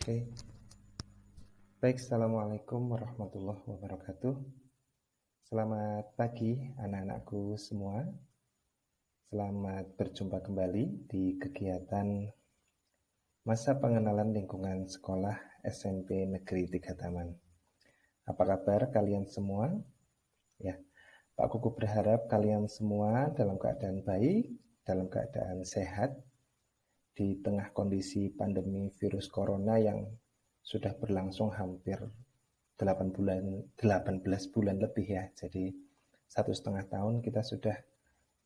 Oke, baik. Assalamualaikum warahmatullahi wabarakatuh. Selamat pagi anak-anakku semua. Selamat berjumpa kembali di kegiatan masa pengenalan lingkungan sekolah SMP Negeri 3 Taman. Apa kabar kalian semua? Ya, Pak Kuku berharap kalian semua dalam keadaan baik, dalam keadaan sehat, di tengah kondisi pandemi virus corona yang sudah berlangsung hampir 18 bulan lebih ya. Jadi 1,5 tahun kita sudah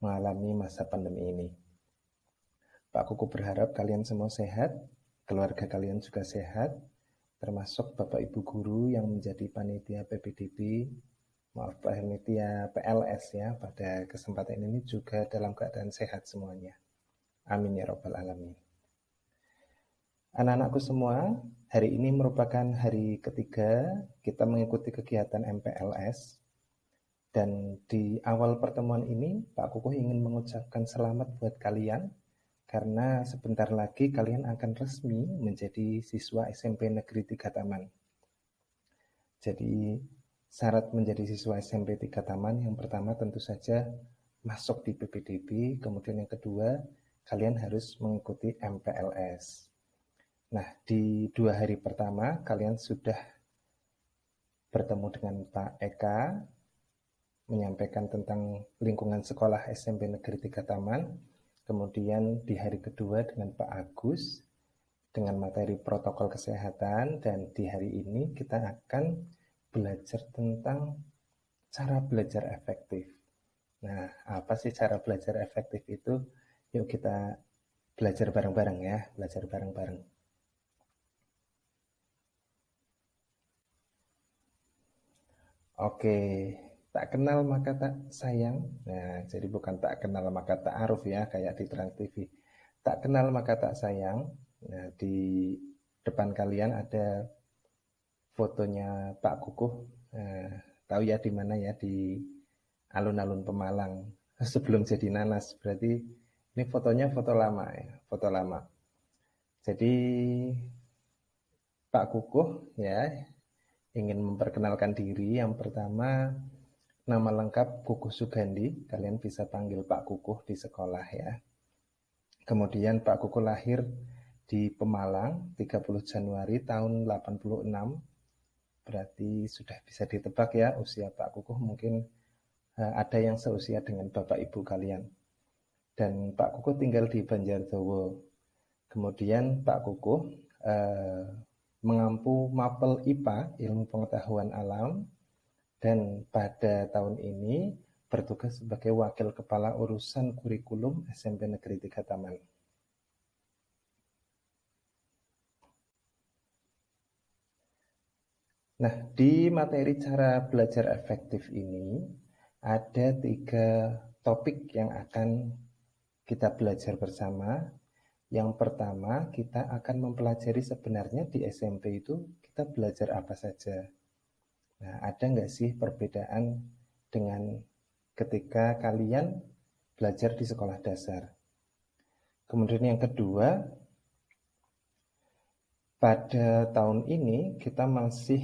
mengalami masa pandemi ini. Pak Kuku berharap kalian semua sehat, keluarga kalian juga sehat, termasuk Bapak Ibu Guru yang menjadi panitia PPDB, panitia PLS ya, pada kesempatan ini juga dalam keadaan sehat semuanya. Amin ya Rabbal Alamin. Anak-anakku semua, hari ini merupakan hari ketiga kita mengikuti kegiatan MPLS. Dan di awal pertemuan ini, Pak Kukuh ingin mengucapkan selamat buat kalian, karena sebentar lagi kalian akan resmi menjadi siswa SMP Negeri 3 Taman. Jadi syarat menjadi siswa SMP 3 Taman yang pertama tentu saja masuk di PPDB, kemudian yang kedua kalian harus mengikuti MPLS. Nah, di 2 hari pertama kalian sudah bertemu dengan Pak Eka, menyampaikan tentang lingkungan sekolah SMP Negeri 3 Taman. Kemudian di hari kedua dengan Pak Agus dengan materi protokol kesehatan, dan di hari ini kita akan belajar tentang cara belajar efektif. Nah, apa sih cara belajar efektif itu? Yuk kita belajar bareng-bareng ya, belajar bareng-bareng. Oke, tak kenal maka tak sayang. Nah, jadi bukan tak kenal maka tak aruf ya, kayak di Trans TV. Tak kenal maka tak sayang. Nah, di depan kalian ada fotonya Pak Kukuh. Nah, tahu ya di mana ya, di alun-alun Pemalang. Sebelum jadi nanas, berarti ini fotonya foto lama ya, foto lama. Jadi Pak Kukuh ya ingin memperkenalkan diri. Yang pertama, nama lengkap Kukuh Sugandi, kalian bisa panggil Pak Kukuh di sekolah ya. Kemudian Pak Kukuh lahir di Pemalang 30 Januari tahun 86. Berarti sudah bisa ditebak ya usia Pak Kukuh, mungkin ada yang seusia dengan Bapak Ibu kalian. Dan Pak Kukuh tinggal di Banjardowo. Kemudian Pak Kukuh mengampu mapel IPA, ilmu pengetahuan alam, dan pada tahun ini bertugas sebagai wakil kepala urusan kurikulum SMP Negeri 3 Taman. Nah, di materi cara belajar efektif ini ada 3 topik yang akan kita belajar bersama. Yang pertama, kita akan mempelajari sebenarnya di SMP itu kita belajar apa saja. Nah, ada nggak sih perbedaan dengan ketika kalian belajar di sekolah dasar? Kemudian yang kedua, pada tahun ini kita masih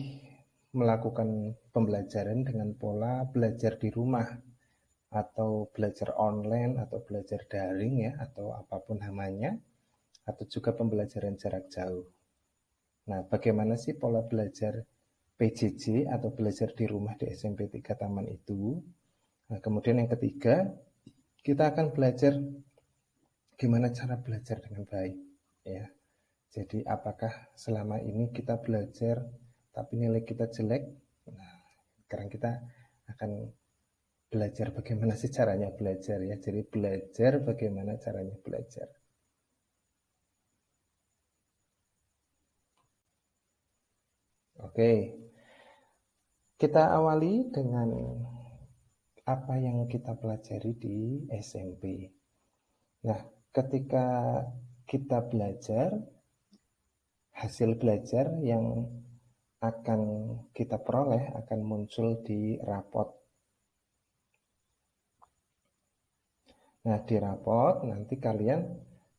melakukan pembelajaran dengan pola belajar di rumah atau belajar online atau belajar daring ya, atau apapun namanya, atau juga pembelajaran jarak jauh. Nah, bagaimana sih pola belajar PJJ atau belajar di rumah di SMP 3 Taman itu? Nah, kemudian yang ketiga, kita akan belajar gimana cara belajar dengan baik ya. Jadi apakah selama ini kita belajar tapi nilai kita jelek? Nah, sekarang kita akan belajar bagaimana sih caranya belajar ya. Jadi belajar bagaimana caranya belajar. Oke, kita awali dengan apa yang kita pelajari di SMP. Nah, ketika kita belajar, hasil belajar yang akan kita peroleh akan muncul di rapot. Nah, di rapot nanti kalian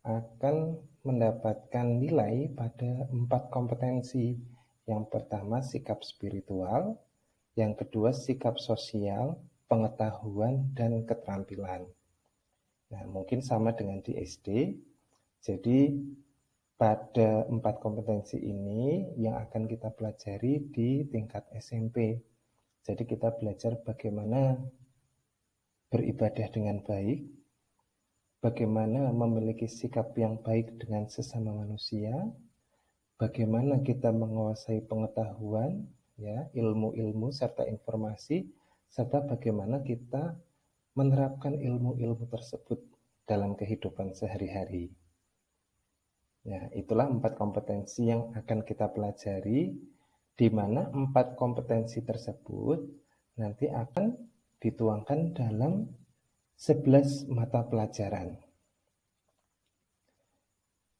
akan mendapatkan nilai pada 4 kompetensi. Yang pertama sikap spiritual, yang kedua sikap sosial, pengetahuan, dan keterampilan. Nah, mungkin sama dengan di SD. Jadi pada 4 kompetensi ini yang akan kita pelajari di tingkat SMP. Jadi kita belajar bagaimana beribadah dengan baik, bagaimana memiliki sikap yang baik dengan sesama manusia, bagaimana kita menguasai pengetahuan, ya, ilmu-ilmu serta informasi, serta bagaimana kita menerapkan ilmu-ilmu tersebut dalam kehidupan sehari-hari. Ya, itulah 4 kompetensi yang akan kita pelajari, di mana 4 kompetensi tersebut nanti akan dituangkan dalam 11 mata pelajaran.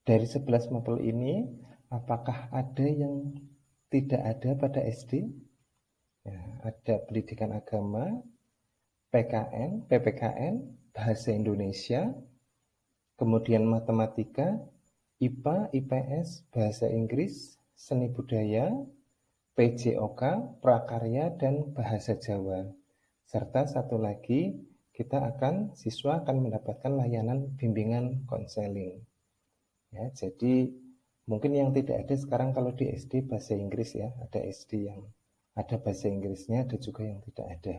Dari 11 mapel ini, apakah ada yang tidak ada pada SD? Ya, ada pendidikan agama, PKN, PPKN, bahasa Indonesia, kemudian matematika, IPA, IPS, bahasa Inggris, seni budaya, PJOK, prakarya, dan bahasa Jawa. Serta satu lagi, siswa akan mendapatkan layanan bimbingan konseling. Ya, jadi mungkin yang tidak ada sekarang kalau di SD bahasa Inggris ya, ada SD yang ada bahasa Inggrisnya, ada juga yang tidak ada.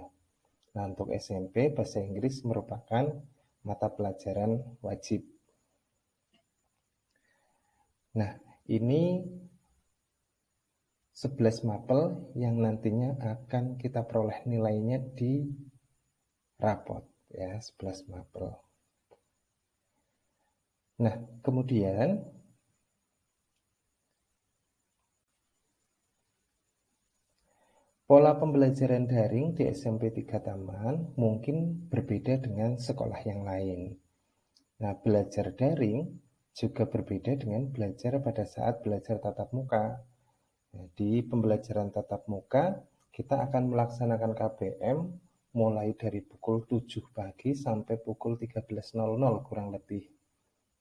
Nah, untuk SMP bahasa Inggris merupakan mata pelajaran wajib. Nah, ini 11 mapel yang nantinya akan kita peroleh nilainya di rapot ya, 11 mapel. Nah, kemudian pola pembelajaran daring di SMP 3 Taman mungkin berbeda dengan sekolah yang lain. Nah, belajar daring juga berbeda dengan belajar pada saat belajar tatap muka. Nah, di pembelajaran tatap muka, kita akan melaksanakan KBM mulai dari pukul 7 pagi sampai pukul 13.00 kurang lebih.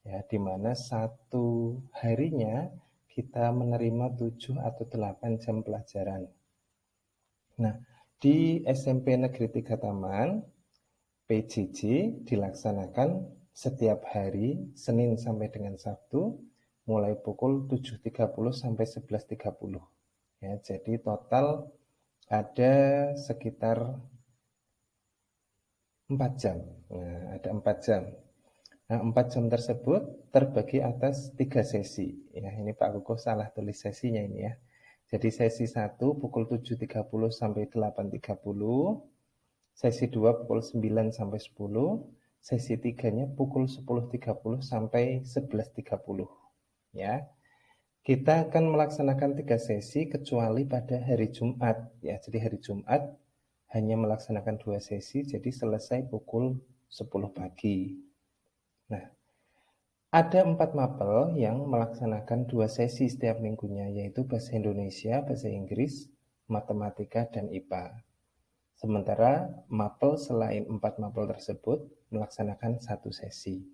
Ya, di mana satu harinya kita menerima 7 atau 8 jam pelajaran. Nah, di SMP Negeri 3 Taman, PJJ dilaksanakan setiap hari Senin sampai dengan Sabtu mulai pukul 7.30 sampai 11.30. Ya, jadi total ada sekitar 4 jam. Nah, ada 4 jam. Nah, 4 jam tersebut terbagi atas 3 sesi. Ya, ini Pak Kukuh salah tulis sesinya ini ya. Jadi sesi 1 pukul 7.30 sampai 8.30, sesi 2 pukul 9 sampai 10, sesi 3-nya pukul 10.30 sampai 11.30. Ya. Kita akan melaksanakan 3 sesi kecuali pada hari Jumat. Ya, jadi hari Jumat hanya melaksanakan 2 sesi, jadi selesai pukul 10 pagi. Nah, ada 4 mapel yang melaksanakan 2 sesi setiap minggunya, yaitu bahasa Indonesia, bahasa Inggris, matematika, dan IPA. Sementara mapel selain 4 mapel tersebut melaksanakan 1 sesi.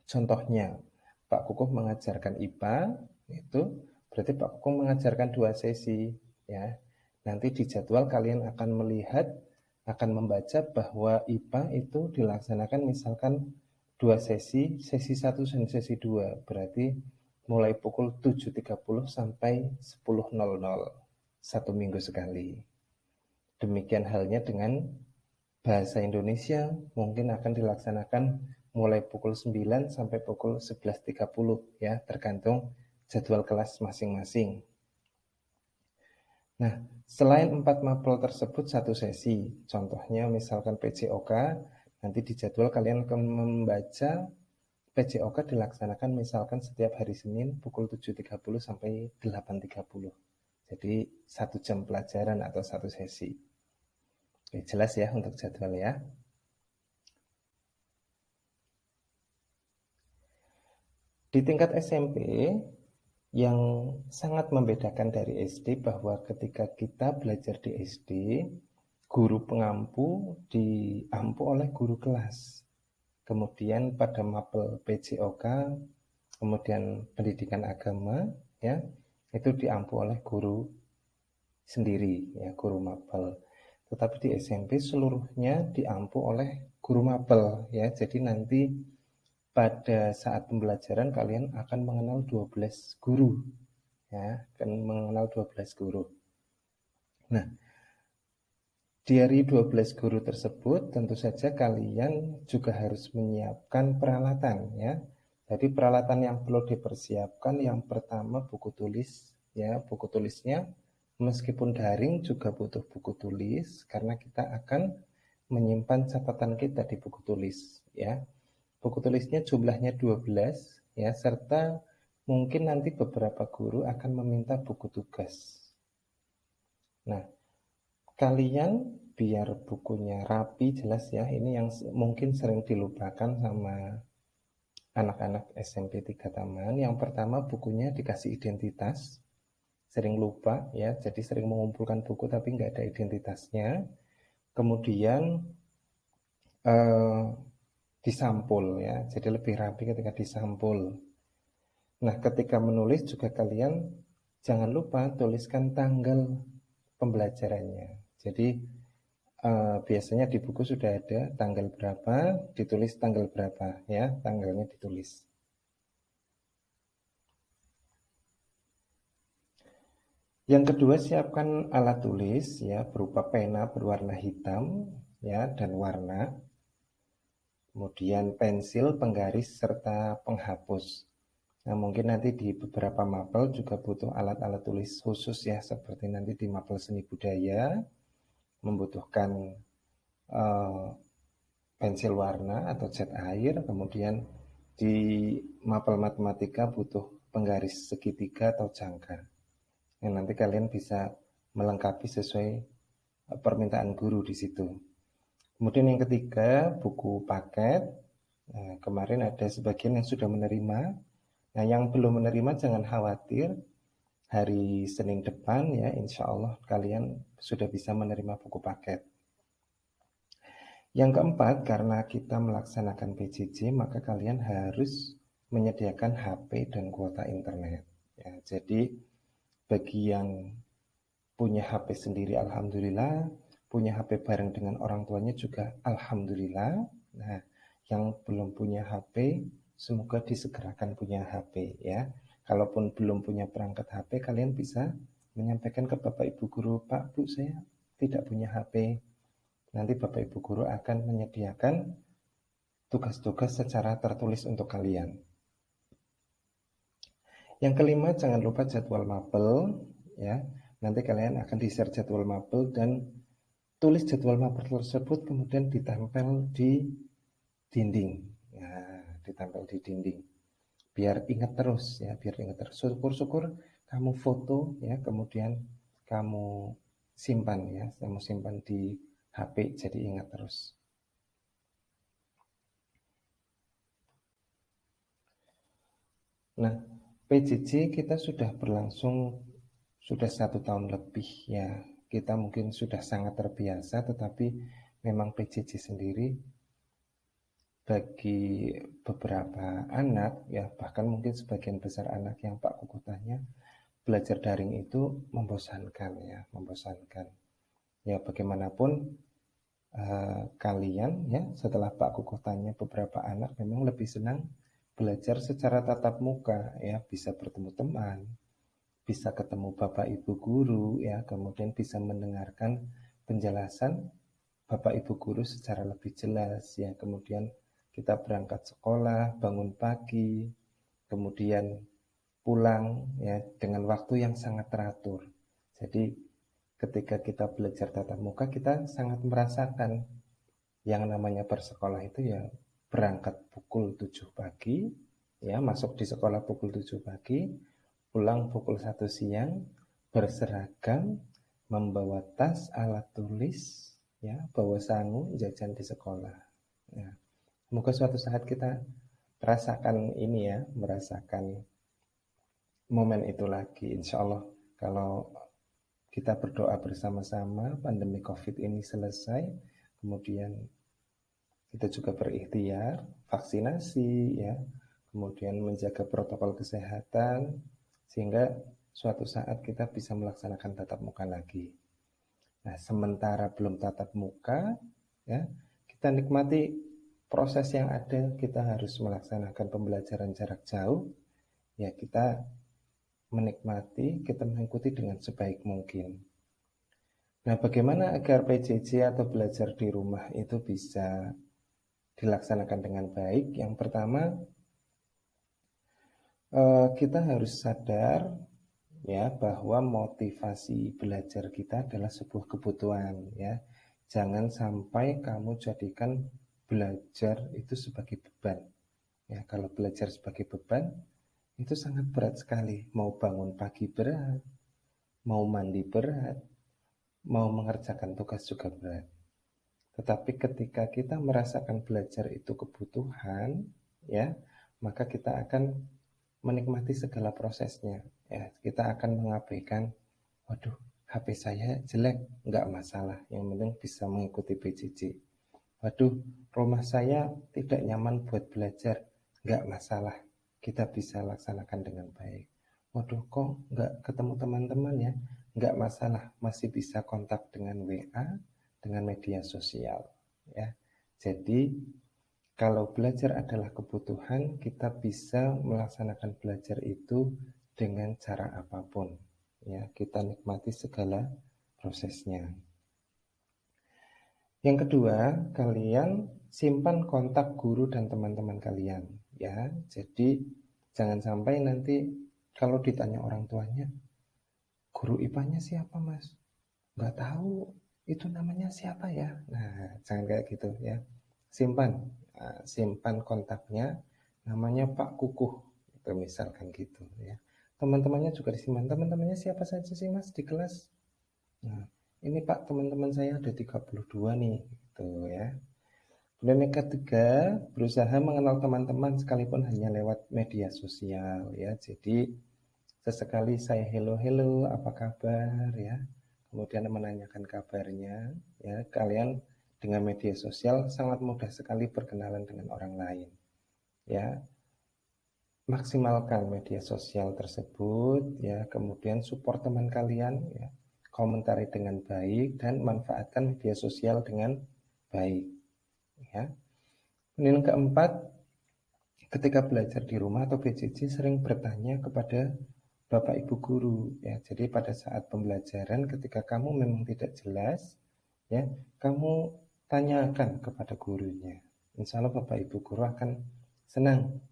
Contohnya, Pak Kukuh mengajarkan IPA, itu berarti Pak Kukuh mengajarkan 2 sesi. Ya. Nanti di jadwal kalian akan melihat, akan membaca bahwa IPA itu dilaksanakan misalkan 2 sesi, sesi 1 dan sesi 2. Berarti mulai pukul 7.30 sampai 10.00. 1 minggu sekali. Demikian halnya dengan bahasa Indonesia, mungkin akan dilaksanakan mulai pukul 9 sampai pukul 11.30 ya, tergantung jadwal kelas masing-masing. Nah, selain 4 mapel tersebut 1 sesi, contohnya misalkan PJOK, nanti di jadwal kalian akan membaca PJOK dilaksanakan misalkan setiap hari Senin pukul 7.30 sampai 8.30. Jadi 1 jam pelajaran atau 1 sesi. Oke, jelas ya untuk jadwal ya. Di tingkat SMP, yang sangat membedakan dari SD bahwa ketika kita belajar di SD, guru pengampu diampu oleh guru kelas. Kemudian pada mapel PJOK kemudian pendidikan agama, ya, itu diampu oleh guru sendiri, ya, guru mapel. Tetapi di SMP seluruhnya diampu oleh guru mapel, ya. Jadi nanti pada saat pembelajaran kalian akan mengenal 12 guru, ya, akan mengenal 12 guru. Nah, dari 12 guru tersebut tentu saja kalian juga harus menyiapkan peralatan, ya. Jadi peralatan yang perlu dipersiapkan yang pertama buku tulis, ya. Buku tulisnya meskipun daring juga butuh buku tulis karena kita akan menyimpan catatan kita di buku tulis, ya. Buku tulisnya jumlahnya 12, ya, serta mungkin nanti beberapa guru akan meminta buku tugas. Nah, kalian biar bukunya rapi, jelas, ya. Ini yang mungkin sering dilupakan sama anak-anak SMP 3 Taman. Yang pertama bukunya dikasih identitas. Sering lupa, ya. Jadi sering mengumpulkan buku tapi nggak ada identitasnya. Kemudian disampul, ya. Jadi lebih rapi ketika disampul. Nah, ketika menulis juga kalian jangan lupa tuliskan tanggal pembelajarannya. Jadi biasanya di buku sudah ada tanggal berapa, ditulis tanggal berapa, ya, tanggalnya ditulis. Yang kedua, siapkan alat tulis, ya, berupa pena berwarna hitam, ya, dan warna. Kemudian pensil, penggaris, serta penghapus. Nah, mungkin nanti di beberapa mapel juga butuh alat-alat tulis khusus, ya, seperti nanti di mapel seni budaya membutuhkan pensil warna atau cat air, kemudian di mapel matematika butuh penggaris segitiga atau jangka. Yang nanti kalian bisa melengkapi sesuai permintaan guru di situ. Kemudian yang ketiga, buku paket. Nah, kemarin ada sebagian yang sudah menerima. Nah, yang belum menerima jangan khawatir. Hari Senin depan, ya, insya Allah kalian sudah bisa menerima buku paket. Yang keempat, karena kita melaksanakan PJJ, maka kalian harus menyediakan HP dan kuota internet. Ya, jadi bagi yang punya HP sendiri, alhamdulillah. Punya HP bareng dengan orang tuanya juga, alhamdulillah. Nah, yang belum punya HP, semoga disegerakan punya HP, ya. Kalaupun belum punya perangkat HP, kalian bisa menyampaikan ke Bapak Ibu Guru, Pak, Bu, saya tidak punya HP. Nanti Bapak Ibu Guru akan menyediakan tugas-tugas secara tertulis untuk kalian. Yang kelima, jangan lupa jadwal mapel, ya. Nanti kalian akan di-share jadwal mapel dan tulis jadwal mapel tersebut kemudian ditempel di dinding. Ya, ditempel di dinding. Biar ingat terus, ya, biar ingat terus. Syukur-syukur kamu foto, ya, kemudian kamu simpan, ya, kamu simpan di HP jadi ingat terus. Nah, PJJ kita sudah berlangsung sudah 1 tahun lebih, ya. Kita mungkin sudah sangat terbiasa, tetapi memang PJJ sendiri bagi beberapa anak, ya, bahkan mungkin sebagian besar anak yang Pak Kuku tanya, belajar daring itu membosankan, ya, membosankan. Ya, bagaimanapun kalian, ya, setelah Pak Kuku tanya, beberapa anak memang lebih senang belajar secara tatap muka, ya, bisa bertemu teman, bisa ketemu Bapak Ibu Guru, ya, kemudian bisa mendengarkan penjelasan Bapak Ibu Guru secara lebih jelas, ya. Kemudian kita berangkat sekolah, bangun pagi, kemudian pulang, ya, dengan waktu yang sangat teratur. Jadi ketika kita belajar tatap muka, kita sangat merasakan yang namanya bersekolah itu, ya, berangkat pukul 7 pagi, ya, masuk di sekolah pukul 7 pagi, pulang pukul 1 siang, berseragam, membawa tas, alat tulis, ya, bawa sangu, jajan di sekolah. Ya, semoga suatu saat kita merasakan ini, ya, merasakan momen itu lagi. Insya Allah kalau kita berdoa bersama-sama pandemi COVID ini selesai, kemudian kita juga berikhtiar vaksinasi, ya, kemudian menjaga protokol kesehatan, sehingga suatu saat kita bisa melaksanakan tatap muka lagi. Nah, sementara belum tatap muka, ya, kita nikmati proses yang ada. Kita harus melaksanakan pembelajaran jarak jauh, ya kita menikmati, kita mengikuti dengan sebaik mungkin. Nah, bagaimana agar PJJ atau belajar di rumah itu bisa dilaksanakan dengan baik? Yang pertama, kita harus sadar ya bahwa motivasi belajar kita adalah sebuah kebutuhan ya. Jangan sampai kamu jadikan belajar itu sebagai beban. Ya, kalau belajar sebagai beban itu sangat berat sekali. Mau bangun pagi berat, mau mandi berat, mau mengerjakan tugas juga berat. Tetapi ketika kita merasakan belajar itu kebutuhan, ya, maka kita akan menikmati segala prosesnya. Ya, kita akan mengabaikan, waduh, HP saya jelek, nggak masalah. Yang penting bisa mengikuti PJJ. Waduh, rumah saya tidak nyaman buat belajar, nggak masalah. Kita bisa laksanakan dengan baik. Waduh, kok nggak ketemu teman-teman ya? Nggak masalah, masih bisa kontak dengan WA, dengan media sosial. Ya, jadi kalau belajar adalah kebutuhan, kita bisa melaksanakan belajar itu dengan cara apapun. Ya, kita nikmati segala prosesnya. Yang kedua, kalian simpan kontak guru dan teman-teman kalian. Ya, jadi jangan sampai nanti kalau ditanya orang tuanya, guru IPA-nya siapa mas? Nggak tahu, itu namanya siapa ya? Nah, jangan kayak gitu ya. Simpan, simpan kontaknya, namanya Pak Kukuh, itu misalkan gitu ya. Teman-temannya juga disimpan. Teman-temannya siapa saja sih mas di kelas? Nah, ini Pak teman-teman saya ada 32 nih, gitu ya. Kemudian yang ketiga, berusaha mengenal teman-teman sekalipun hanya lewat media sosial ya. Jadi sesekali saya hello, apa kabar ya. Kemudian menanyakan kabarnya ya. Kalian dengan media sosial sangat mudah sekali berkenalan dengan orang lain. Ya, maksimalkan media sosial tersebut ya, kemudian support teman kalian ya, komentari dengan baik dan manfaatkan media sosial dengan baik ya. Kemudian yang keempat, ketika belajar di rumah atau PJJ sering bertanya kepada Bapak Ibu guru ya. Jadi pada saat pembelajaran ketika kamu memang tidak jelas ya, kamu tanyakan kepada gurunya. Insya Allah Bapak Ibu guru akan senang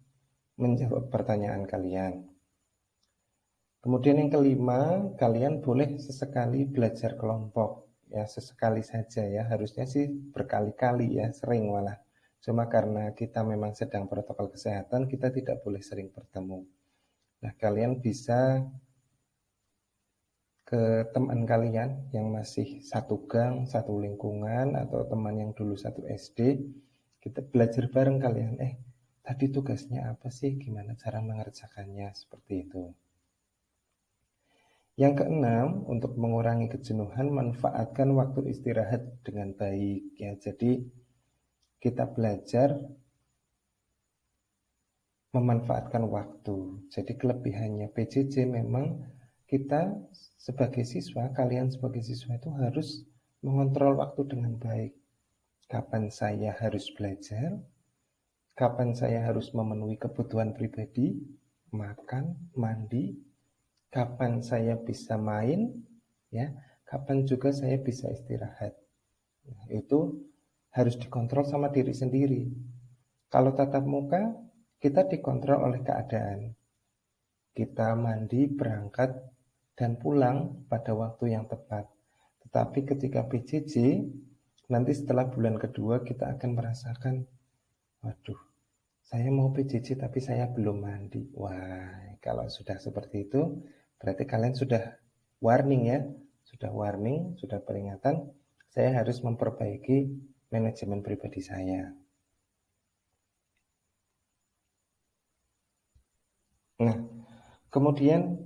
menjawab pertanyaan kalian. Kemudian yang kelima, kalian boleh sesekali belajar kelompok. Ya, sesekali saja ya. Harusnya sih berkali-kali ya, sering malah. Cuma karena kita memang sedang protokol kesehatan, kita tidak boleh sering bertemu. Nah, kalian bisa ke teman kalian yang masih satu gang, satu lingkungan, atau teman yang dulu satu SD, kita belajar bareng kalian. Tadi tugasnya apa sih? Gimana cara mengerjakannya? Seperti itu. Yang keenam, untuk mengurangi kejenuhan, manfaatkan waktu istirahat dengan baik. Ya, jadi kita belajar memanfaatkan waktu. Jadi kelebihannya PJJ memang kita sebagai siswa, kalian sebagai siswa itu harus mengontrol waktu dengan baik. Kapan saya harus belajar, kapan saya harus memenuhi kebutuhan pribadi, makan, mandi, kapan saya bisa main, ya, kapan juga saya bisa istirahat. Nah, itu harus dikontrol sama diri sendiri. Kalau tatap muka, kita dikontrol oleh keadaan. Kita mandi, berangkat, dan pulang pada waktu yang tepat. Tetapi ketika PJJ, nanti setelah bulan kedua kita akan merasakan, waduh, saya mau PJJ tapi saya belum mandi. Wah, kalau sudah seperti itu, berarti kalian sudah warning ya. Sudah warning, sudah peringatan, saya harus memperbaiki manajemen pribadi saya. Nah, kemudian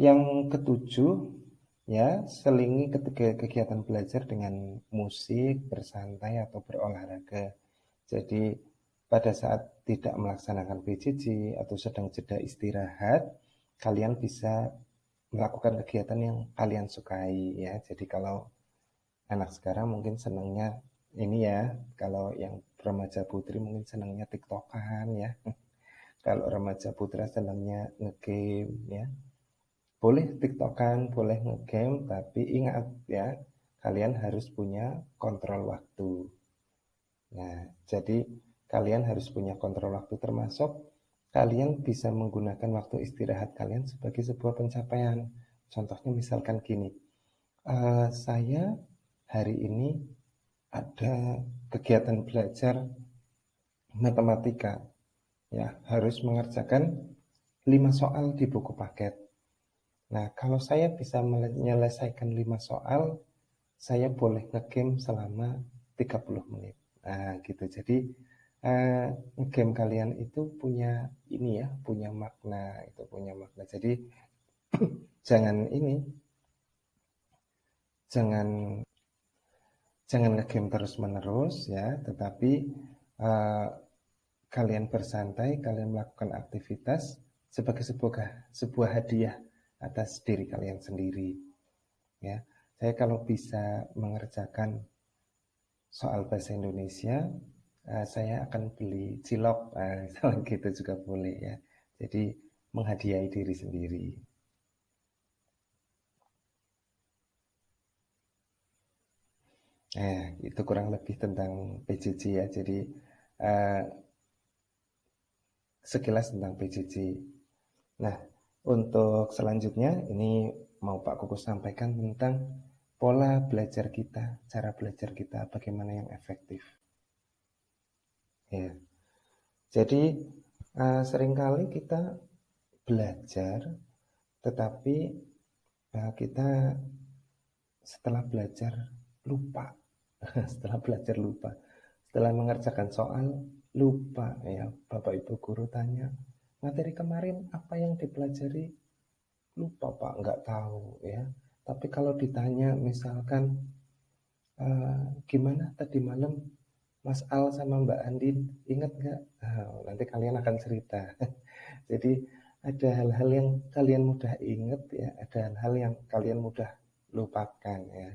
yang ketujuh, ya, selingi ketika kegiatan belajar dengan musik, bersantai atau berolahraga. Jadi pada saat tidak melaksanakan PJJ atau sedang jeda istirahat, kalian bisa melakukan kegiatan yang kalian sukai ya. Jadi kalau anak sekarang mungkin senangnya ini ya, kalau yang remaja putri mungkin senangnya TikTokan ya. Kalau remaja putra senangnya ngegame ya. Boleh TikTokan, boleh ngegame, tapi ingat ya, kalian harus punya kontrol waktu. Nah, jadi kalian harus punya kontrol waktu, termasuk kalian bisa menggunakan waktu istirahat kalian sebagai sebuah pencapaian. Contohnya misalkan gini, saya hari ini ada kegiatan belajar matematika, ya harus mengerjakan 5 soal di buku paket. Nah, kalau saya bisa menyelesaikan 5 soal, saya boleh ngegame selama 30 menit. Nah, gitu. Jadi, game kalian itu punya ini ya, punya makna, itu punya makna. Jadi, jangan ini, jangan jangan ngegame terus-menerus ya, tetapi uh, kalian bersantai, kalian melakukan aktivitas sebagai sebuah hadiah atas diri kalian sendiri. Ya, saya kalau bisa mengerjakan soal bahasa Indonesia, saya akan beli cilok, gitu juga boleh ya. Jadi menghadiahi diri sendiri. Itu kurang lebih tentang PJJ ya. Jadi uh, sekilas tentang PJJ. Nah, untuk selanjutnya ini mau Pak Kukus sampaikan tentang pola belajar kita, cara belajar kita, bagaimana yang efektif. Ya, jadi seringkali kita belajar, tetapi kita setelah belajar lupa, setelah belajar lupa, setelah mengerjakan soal lupa ya. Bapak Ibu guru tanya, materi kemarin apa yang dipelajari? Lupa Pak, nggak tahu ya. Tapi kalau ditanya misalkan gimana tadi malam Mas Al sama Mbak Andin ingat nggak? Nanti kalian akan cerita. Jadi ada hal-hal yang kalian mudah ingat ya, ada hal-hal yang kalian mudah lupakan ya,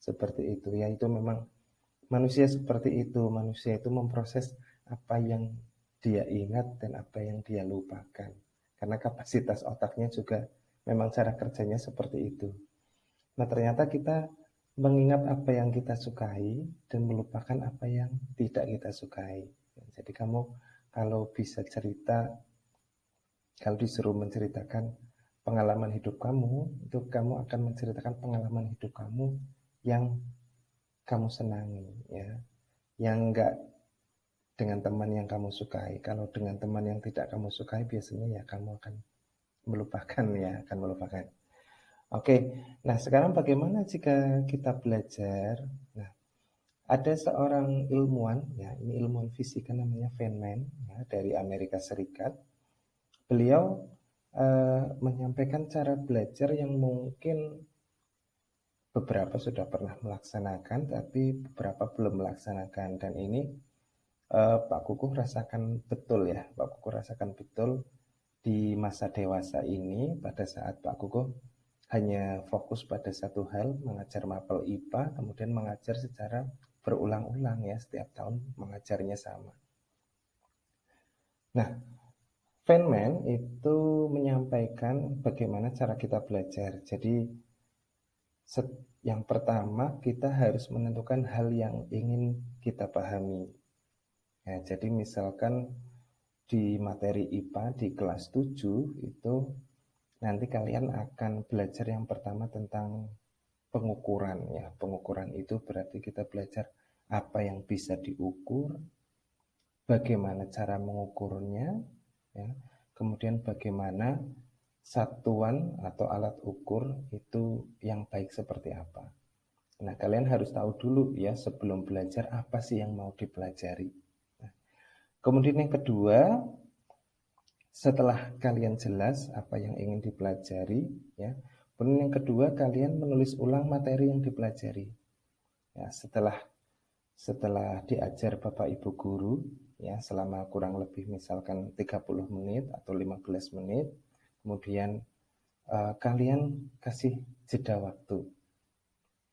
seperti itu ya. Itu memang manusia seperti itu. Manusia itu memproses apa yang dia ingat dan apa yang dia lupakan. Karena kapasitas otaknya juga memang cara kerjanya seperti itu. Nah, ternyata kita mengingat apa yang kita sukai dan melupakan apa yang tidak kita sukai. Jadi kamu kalau bisa cerita, kalau disuruh menceritakan pengalaman hidup kamu, itu kamu akan menceritakan pengalaman hidup kamu yang kamu senangi, ya, yang enggak dengan teman yang kamu sukai. Kalau dengan teman yang tidak kamu sukai, biasanya ya kamu akan melupakan ya, akan melupakan. Oke, nah sekarang bagaimana jika kita belajar? Nah, ada seorang ilmuwan, ya ini ilmuwan fisika namanya Feynman, ya, dari Amerika Serikat. Beliau menyampaikan cara belajar yang mungkin beberapa sudah pernah melaksanakan, tapi beberapa belum melaksanakan. Dan ini Pak Kukuh rasakan betul ya, Pak Kukuh rasakan betul di masa dewasa ini pada saat Pak Kukuh hanya fokus pada satu hal, mengajar mapel IPA, kemudian mengajar secara berulang-ulang ya, setiap tahun mengajarnya sama. Nah, Feynman itu menyampaikan bagaimana cara kita belajar. Jadi yang pertama kita harus menentukan hal yang ingin kita pahami. Ya, jadi misalkan di materi IPA di kelas 7 itu nanti kalian akan belajar yang pertama tentang pengukuran ya. Pengukuran itu berarti kita belajar apa yang bisa diukur, bagaimana cara mengukurnya ya. Kemudian bagaimana satuan atau alat ukur itu yang baik seperti apa. Nah, kalian harus tahu dulu ya sebelum belajar apa sih yang mau dipelajari. Nah, kemudian yang kedua, setelah kalian jelas apa yang ingin dipelajari ya, kemudian yang kedua kalian menulis ulang materi yang dipelajari. Ya, setelah diajar Bapak Ibu guru, ya, selama kurang lebih misalkan 30 menit atau 15 menit. Kemudian kalian kasih jeda waktu.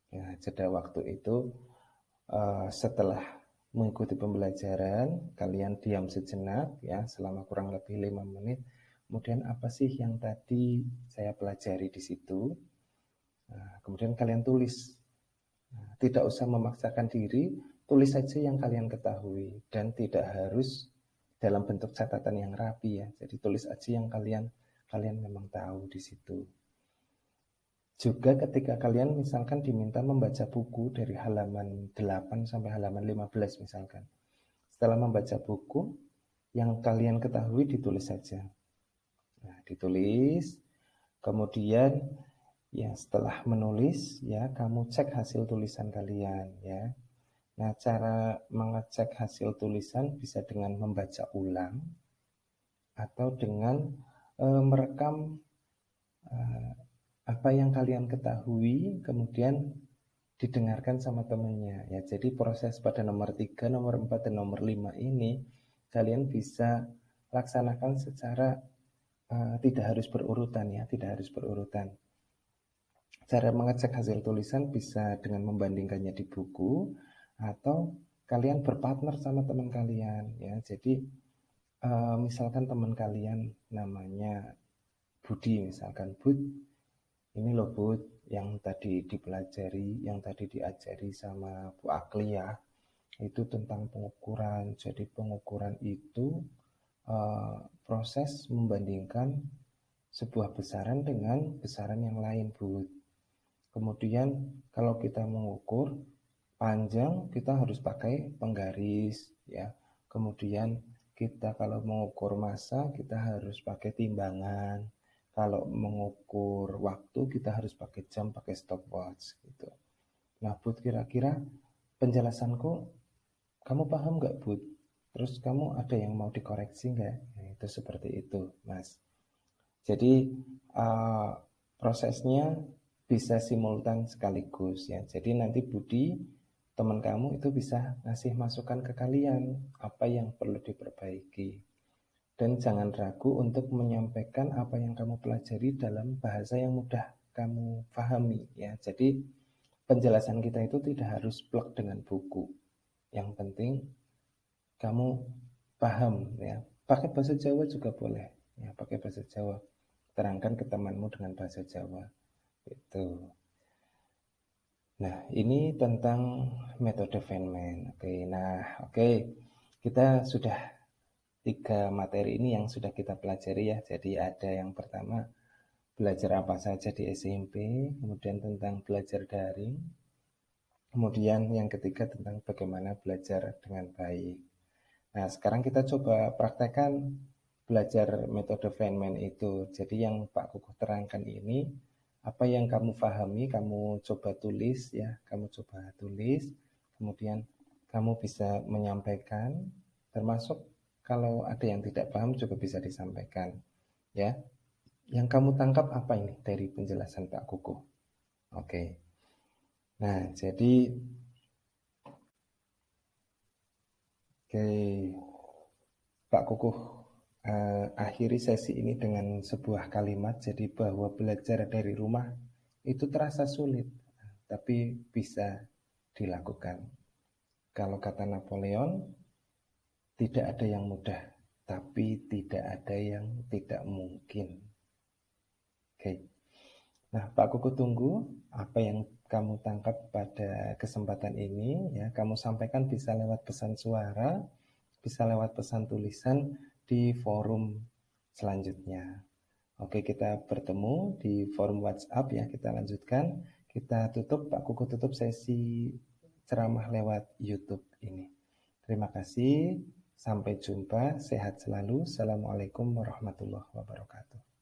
Ya, jeda waktu itu setelah mengikuti pembelajaran, kalian diam sejenak ya selama kurang lebih 5 menit. Kemudian apa sih yang tadi saya pelajari di situ? Nah, kemudian kalian tulis. Nah, tidak usah memaksakan diri, tulis saja yang kalian ketahui dan tidak harus dalam bentuk catatan yang rapi ya. Jadi tulis aja yang kalian memang tahu di situ. Juga ketika kalian misalkan diminta membaca buku dari halaman 8 sampai halaman 15 misalkan. Setelah membaca buku, yang kalian ketahui ditulis saja. Nah, ditulis, kemudian ya setelah menulis ya kamu cek hasil tulisan kalian ya. Nah, cara mengecek hasil tulisan bisa dengan membaca ulang atau dengan merekam apa yang kalian ketahui kemudian didengarkan sama temannya ya. Jadi proses pada nomor 3, nomor 4, dan nomor 5 ini kalian bisa laksanakan secara tidak harus berurutan ya, tidak harus berurutan. Cara mengecek hasil tulisan bisa dengan membandingkannya di buku atau kalian berpartner sama teman kalian ya. Jadi misalkan teman kalian namanya Budi misalkan, Bud, ini loh Bud, yang tadi dipelajari, yang tadi diajari sama Bu Akli ya, itu tentang pengukuran. Jadi pengukuran itu proses membandingkan sebuah besaran dengan besaran yang lain, Bud. Kemudian kalau kita mengukur panjang, kita harus pakai penggaris ya. Kemudian kita kalau mengukur massa, kita harus pakai timbangan. Kalau mengukur waktu, kita harus pakai jam, pakai stopwatch gitu. Nah, Bud, kira-kira penjelasanku kamu paham nggak, Bud? Terus kamu ada yang mau dikoreksi nggak? Nah, itu seperti itu, Mas. Jadi prosesnya bisa simultan sekaligus ya. Jadi nanti Budi, teman kamu itu bisa ngasih masukan ke kalian apa yang perlu diperbaiki. Dan jangan ragu untuk menyampaikan apa yang kamu pelajari dalam bahasa yang mudah kamu pahami ya. Jadi penjelasan kita itu tidak harus plek dengan buku. Yang penting kamu paham ya. Pakai bahasa Jawa juga boleh ya, pakai bahasa Jawa. Terangkan ke temanmu dengan bahasa Jawa. Itu. Nah, ini tentang metode Feynman. Oke. Kita sudah 3 materi ini yang sudah kita pelajari ya. Jadi ada yang pertama belajar apa saja di SMP, kemudian tentang belajar daring, kemudian yang ketiga tentang bagaimana belajar dengan baik. Nah, sekarang kita coba praktekkan belajar metode Feynman itu. Jadi yang Pak Kukuh terangkan ini, apa yang kamu pahami, kamu coba tulis ya, kamu coba tulis, kemudian kamu bisa menyampaikan, termasuk kalau ada yang tidak paham juga bisa disampaikan ya. Yang kamu tangkap apa ini dari penjelasan Pak Kukuh? Oke. Nah, jadi Pak Kukuh akhiri sesi ini dengan sebuah kalimat, jadi bahwa belajar dari rumah itu terasa sulit, tapi bisa dilakukan. Kalau kata Napoleon, tidak ada yang mudah, tapi tidak ada yang tidak mungkin. Oke. Nah, Pak Kukuh tunggu apa yang kamu tangkap pada kesempatan ini ya. Kamu sampaikan bisa lewat pesan suara, bisa lewat pesan tulisan di forum selanjutnya. Oke, kita bertemu di forum WhatsApp ya. Kita lanjutkan. Kita tutup, Pak Kukuh tutup sesi ceramah lewat YouTube ini. Terima kasih. Sampai jumpa. Sehat selalu. Assalamualaikum warahmatullahi wabarakatuh.